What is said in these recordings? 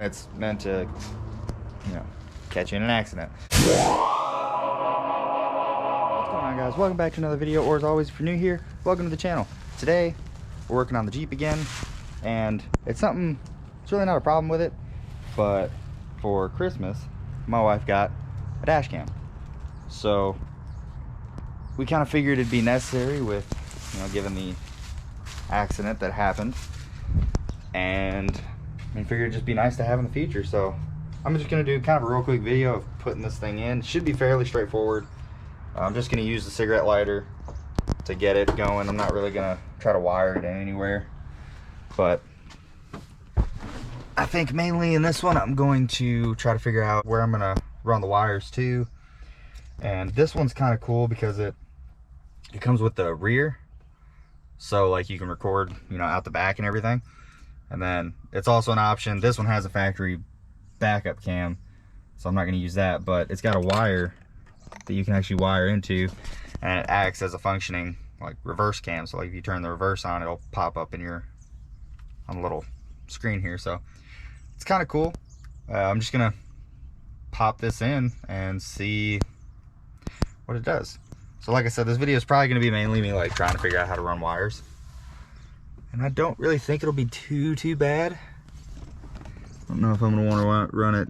It's meant to, catch you in an accident. What's going on, guys? Welcome back to another video, or as always, if you're new here, welcome to the channel. Today, we're working on the Jeep again, and it's really not a problem with it, but for Christmas, my wife got a dash cam. So, we kind of figured it'd be necessary with, given the accident that happened, and I figured it'd just be nice to have in the future. So I'm just gonna do kind of a real quick video of putting this thing in. It should be fairly straightforward. I'm just gonna use the cigarette lighter to get it going. I'm not really gonna try to wire it in anywhere, but I think mainly in this one I'm going to try to figure out where I'm gonna run the wires to. And this one's kind of cool because it comes with the rear, so like you can record out the back and everything. And then it's also an option. This one has a factory backup cam, so I'm not going to use that, but it's got a wire that you can actually wire into, and it acts as a functioning like reverse cam. So like if you turn the reverse on, it'll pop up on the little screen here. So it's kind of cool. I'm just gonna pop this in and see what it does. So like I said, this video is probably going to be mainly me like trying to figure out how to run wires. And I don't really think it'll be too bad. I don't know if I'm gonna want to run it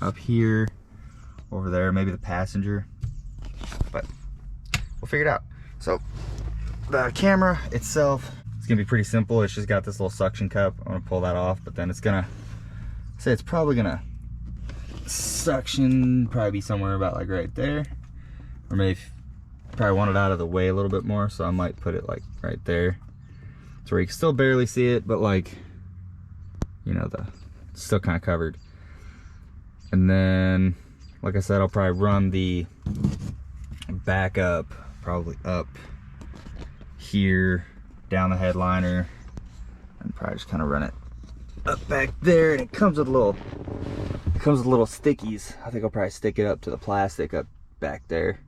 up here, over there, maybe the passenger, but we'll figure it out. So the camera itself, it's gonna be pretty simple. It's just got this little suction cup. I'm gonna pull that off, but then it's probably gonna suction, probably be somewhere about like right there, or maybe probably want it out of the way a little bit more, so I might put it like right there, where you can still barely see it, but like, it's still kind of covered. And then, like I said, I'll probably run the backup probably up here, down the headliner, and probably just kind of run it up back there. And it comes with little stickies. I think I'll probably stick it up to the plastic up back there.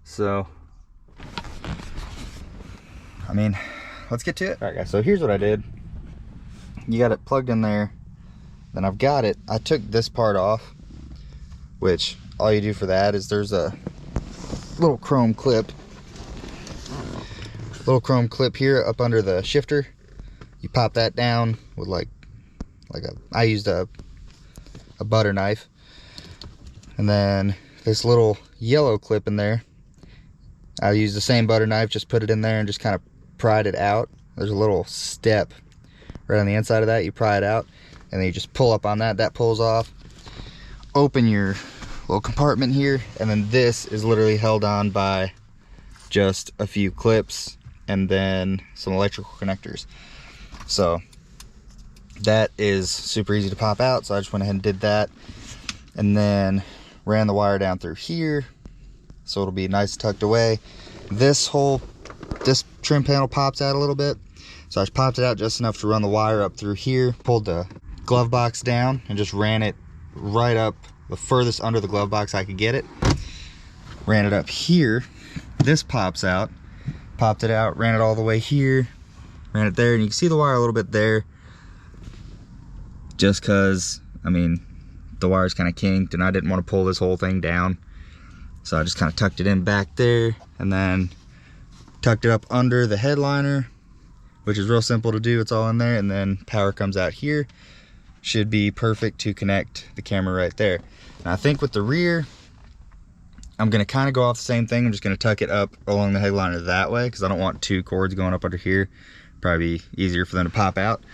So, let's get to it. All right, guys, so here's what I did. You got it plugged in there. Then I took this part off, which all you do for that is there's a little chrome clip here up under the shifter. You pop that down with I used a butter knife. And then this little yellow clip in there, I used the same butter knife, just put it in there and just kind of pried it out. There's a little step right on the inside of that. You pry it out, and then you just pull up on that. That pulls off. Open your little compartment here, and then this is literally held on by just a few clips and then some electrical connectors. So that is super easy to pop out. So I just went ahead and did that, and then ran the wire down through here, so it'll be nice tucked away. This trim panel pops out a little bit, so I just popped it out just enough to run the wire up through here, pulled the glove box down and just ran it right up the furthest under the glove box I could get it. Ran it up here. This pops out. Popped it out, ran it all the way here, ran it there, and you can see the wire a little bit there, just because the wire's kind of kinked and I didn't want to pull this whole thing down, so I just kind of tucked it in back there, and then tucked it up under the headliner, which is real simple to do. It's all in there, and then power comes out here. Should be perfect to connect the camera right there. And I think with the rear, I'm going to kind of go off the same thing. I'm just going to tuck it up along the headliner that way, because I don't want two cords going up under here. Probably be easier for them to pop out.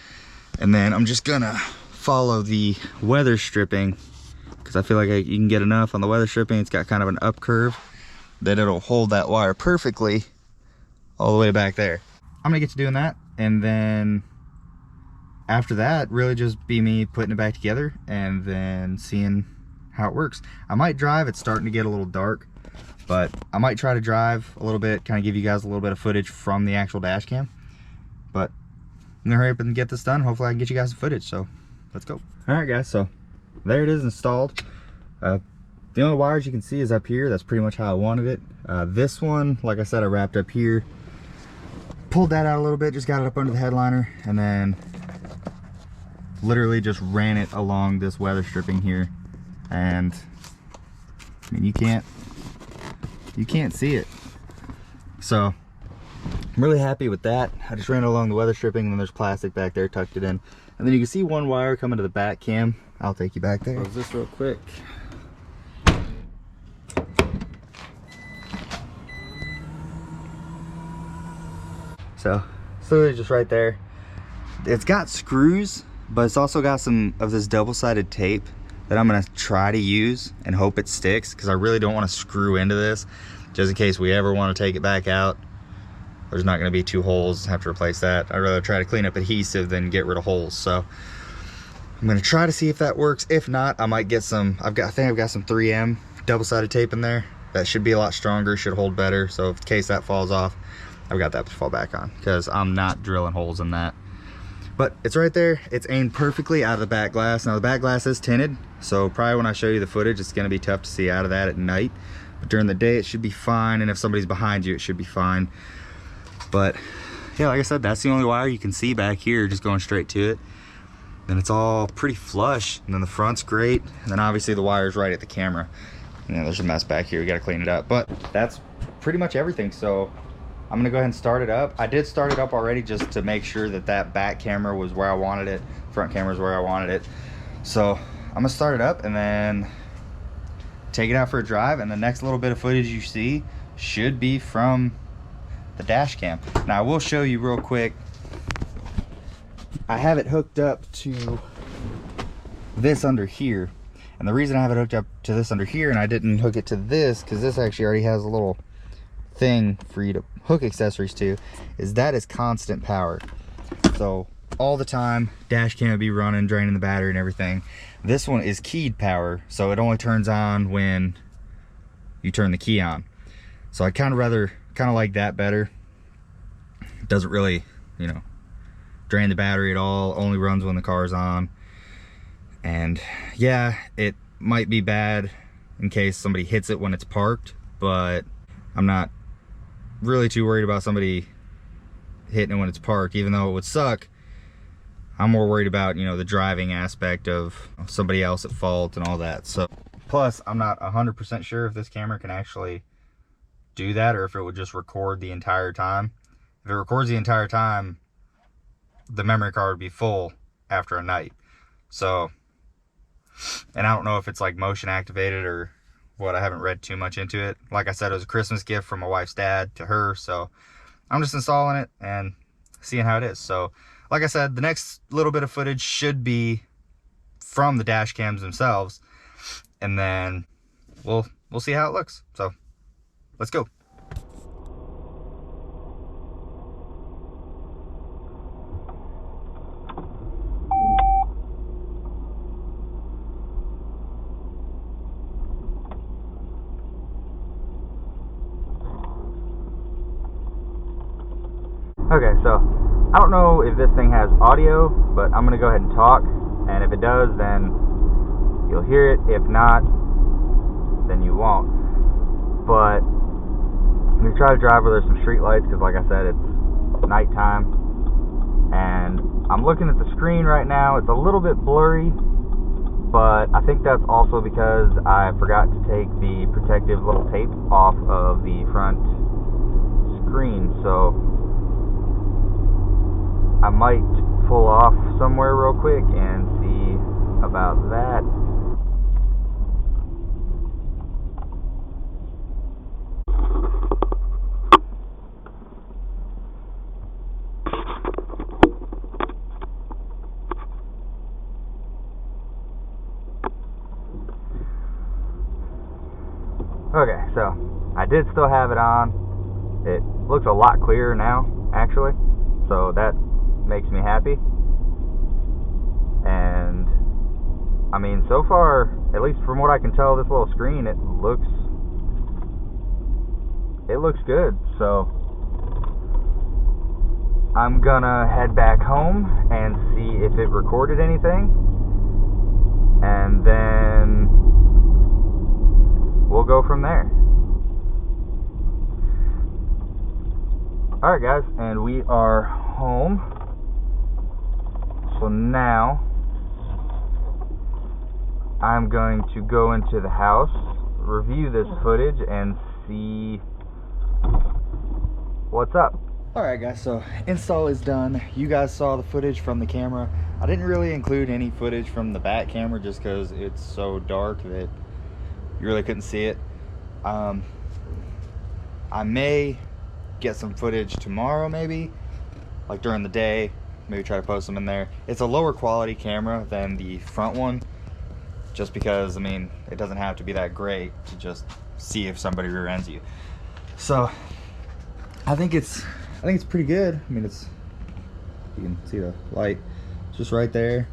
And then I'm just going to follow the weather stripping, because I feel like you can get enough on the weather stripping. It's got kind of an up curve that it'll hold that wire perfectly all the way back there. I'm gonna get to doing that, and then after that, really just be me putting it back together and then seeing how it works. I might drive. It's starting to get a little dark, but I might try to drive a little bit, kind of give you guys a little bit of footage from the actual dash cam. But I'm gonna hurry up and get this done. Hopefully I can get you guys some footage, so let's go. All right, guys, so there it is installed. The only wires you can see is up here. That's pretty much how I wanted it. This one, like I said, I wrapped up here, pulled that out a little bit, just got it up under the headliner, and then literally just ran it along this weather stripping here, and I mean, you can't see it. So I'm really happy with that. I just ran it along the weather stripping, and then there's plastic back there, tucked it in, and then you can see one wire coming to the back cam. I'll take you back there. Close this real quick. So it's literally just right there. It's got screws, but it's also got some of this double-sided tape that I'm gonna try to use and hope it sticks, because I really don't want to screw into this, just in case we ever want to take it back out. There's not gonna be 2 holes, have to replace that. I'd rather try to clean up adhesive than get rid of holes. So I'm gonna try to see if that works. If not, I might get some, I think I've got some 3M double-sided tape in there. That should be a lot stronger, should hold better. So in case that falls off, I've got that to fall back on, because I'm not drilling holes in that. But it's right there. It's aimed perfectly out of the back glass. Now the back glass is tinted, so probably when I show you the footage, it's gonna be tough to see out of that at night. But during the day, it should be fine, and if somebody's behind you, it should be fine. But yeah, like I said, that's the only wire you can see back here, just going straight to it. Then it's all pretty flush, and then the front's great, and then obviously the wire's right at the camera. And then there's a mess back here, we gotta clean it up. But that's pretty much everything. So I'm gonna go ahead and start it up. I did start it up already just to make sure that that back camera was where I wanted it, front camera is where I wanted it. So I'm gonna start it up and then take it out for a drive, and the next little bit of footage you see should be from the dash cam. Now I will show you real quick. I have it hooked up to this under here, and the reason I have it hooked up to this under here and I didn't hook it to this, because this actually already has a little thing for you to hook accessories to, is that is constant power. So all the time, dash cam would be running, draining the battery and everything. This one is keyed power, so it only turns on when you turn the key on. So I kind of like that better. It doesn't really, you know, drain the battery at all, only runs when the car's on. And yeah, it might be bad in case somebody hits it when it's parked, but I'm not really too worried about somebody hitting it when it's parked, even though it would suck. I'm more worried about, you know, the driving aspect of somebody else at fault and all that. So plus I'm not 100% sure if this camera can actually do that, or if it would just record the entire time. If it records the entire time, the memory card would be full after a night. So, and I don't know if it's like motion activated or what. I haven't read too much into it. Like I said, it was a Christmas gift from my wife's dad to her, so I'm just installing it and seeing how it is. So like I said, the next little bit of footage should be from the dash cams themselves, and then we'll see how it looks. So let's go. Okay, so I don't know if this thing has audio, but I'm gonna go ahead and talk, and if it does, then you'll hear it. If not, then you won't. But I'm gonna try to drive where there's some street lights, because like I said, it's nighttime, and I'm looking at the screen right now. It's a little bit blurry, but I think that's also because I forgot to take the protective little tape off of the front screen. So I might pull off somewhere real quick and see about that. Okay, so I did still have it on. It looks a lot clearer now, actually, so that makes me happy. And I mean, so far, at least from what I can tell, this little screen, it looks good. So I'm gonna head back home and see if it recorded anything, and then we'll go from there. Alright guys, and we are home. So now I'm going to go into the house, review this footage, and see what's up. Alright guys, so install is done. You guys saw the footage from the camera. I didn't really include any footage from the back camera just because it's so dark that you really couldn't see it. I may get some footage tomorrow, maybe, like during the day, maybe try to post them in there. It's a lower quality camera than the front one, just because, I mean, it doesn't have to be that great to just see if somebody rear ends you. So I think it's pretty good. I mean, you can see the light, it's just right there.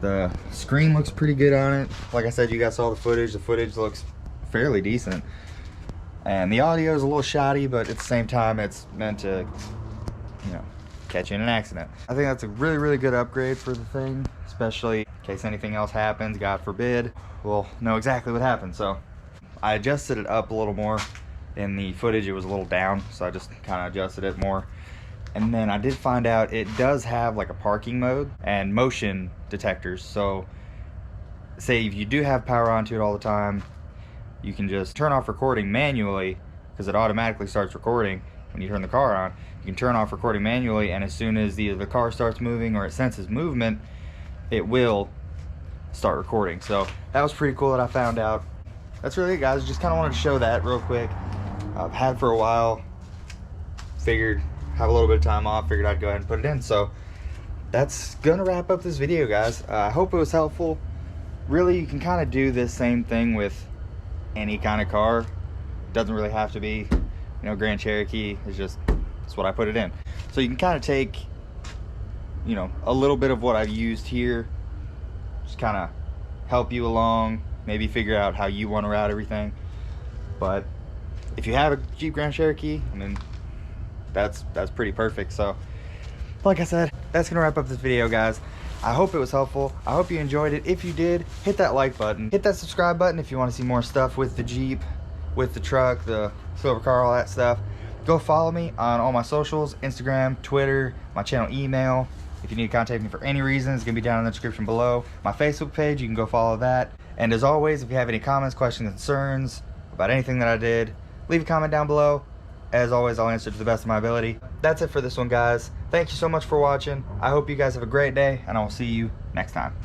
The screen looks pretty good on it. Like I said, you guys saw the footage. The footage looks fairly decent, and the audio is a little shoddy, but at the same time, it's meant to, you know, catch you in an accident. I think that's a really good upgrade for the thing, especially in case anything else happens, God forbid. We'll know exactly what happened. So I adjusted it up a little more. In the footage it was a little down, so I just kind of adjusted it more. And then I did find out it does have like a parking mode and motion detectors. So say if you do have power onto it all the time, you can just turn off recording manually, because it automatically starts recording when you turn the car on. You can turn off recording manually, and as soon as either the car starts moving or it senses movement, it will start recording. So that was pretty cool that I found out. That's really it, guys. Just kind of wanted to show that real quick. I've had for a while, figured have a little bit of time off, figured I'd go ahead and put it in. So that's gonna wrap up this video, guys. I hope it was helpful. Really, you can kind of do this same thing with any kind of car. It doesn't really have to be, you know, Grand Cherokee. It's what I put it in. So you can kind of take, you know, a little bit of what I've used here, just kind of help you along, maybe figure out how you want to route everything. But if you have a Jeep Grand Cherokee, I mean, that's pretty perfect. So like I said, that's gonna wrap up this video, guys. I hope it was helpful. I hope you enjoyed it. If you did, hit that like button, hit that subscribe button if you want to see more stuff with the Jeep, with the truck, the silver car, all that stuff. Go follow me on all my socials, Instagram, Twitter, my channel email. If you need to contact me for any reason, it's gonna be down in the description below. My Facebook page, you can go follow that. And as always, if you have any comments, questions, concerns about anything that I did, leave a comment down below. As always, I'll answer to the best of my ability. That's it for this one, guys. Thank you so much for watching. I hope you guys have a great day, and I will see you next time.